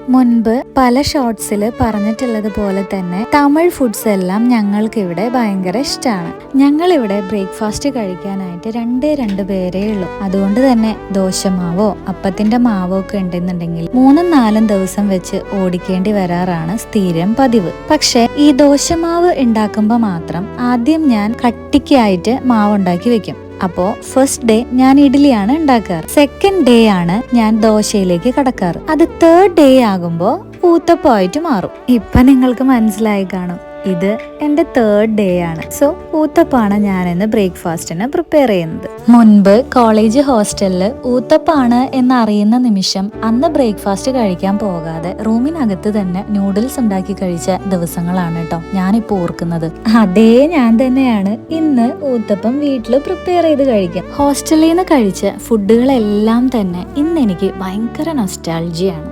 മുൻപ് പല ഷോർട്സിൽ പറഞ്ഞിട്ടുള്ളത് പോലെ തന്നെ തമിഴ് ഫുഡ്സ് എല്ലാം ഞങ്ങൾക്ക് ഇവിടെ ഭയങ്കര ഇഷ്ടമാണ്. ഞങ്ങളിവിടെ ബ്രേക്ക്ഫാസ്റ്റ് കഴിക്കാനായിട്ട് രണ്ട് പേരേ ഉള്ളൂ. അതുകൊണ്ട് തന്നെ ദോശമാവോ അപ്പത്തിന്റെ മാവോ ഒക്കെ ഉണ്ടെന്നുണ്ടെങ്കിൽ 3-4 ദിവസം വെച്ച് ഓടിക്കേണ്ടി വരാറാണ് സ്ഥിരം പതിവ്. പക്ഷെ ഈ ദോശമാവ് ഉണ്ടാക്കുമ്പോൾ മാത്രം ആദ്യം ഞാൻ കട്ടിക്കായിട്ട് മാവ് ഉണ്ടാക്കി വെക്കും. അപ്പോ ഫസ്റ്റ് ഡേ ഞാൻ ഇഡ്ഡലിയാണ് ഉണ്ടാക്കാറ്. സെക്കൻഡ് ഡേ ആണ് ഞാൻ ദോശയിലേക്ക് കടക്കാറ്. അത് തേർഡ് ഡേ ആകുമ്പോ ഊത്തപ്പമായിട്ട് മാറും. ഇപ്പൊ നിങ്ങൾക്ക് മനസ്സിലായി കാണും, ഇത് എന്റെ തേർഡ് ഡേ ആണ്. സോ ഊത്തപ്പാണ് ഞാൻ ഇന്ന് ബ്രേക്ക്ഫാസ്റ്റിന് പ്രിപ്പയർ ചെയ്യുന്നത്. മുൻപ് കോളേജ് ഹോസ്റ്റലില് ഊത്തപ്പാണ് എന്നറിയുന്ന നിമിഷം അന്ന് ബ്രേക്ക്ഫാസ്റ്റ് കഴിക്കാൻ പോകാതെ റൂമിനകത്ത് തന്നെ നൂഡിൽസ് ഉണ്ടാക്കി കഴിച്ച ദിവസങ്ങളാണ് കേട്ടോ ഞാനിപ്പോ ഓർക്കുന്നത്. അതേ ഞാൻ തന്നെയാണ് ഇന്ന് ഊത്തപ്പം വീട്ടില് പ്രിപ്പയർ ചെയ്ത് കഴിക്കാം. ഹോസ്റ്റലിൽ നിന്ന് കഴിച്ച ഫുഡുകളെല്ലാം തന്നെ ഇന്ന് എനിക്ക് ഭയങ്കര നൊസ്റ്റാൾജിയാണ്.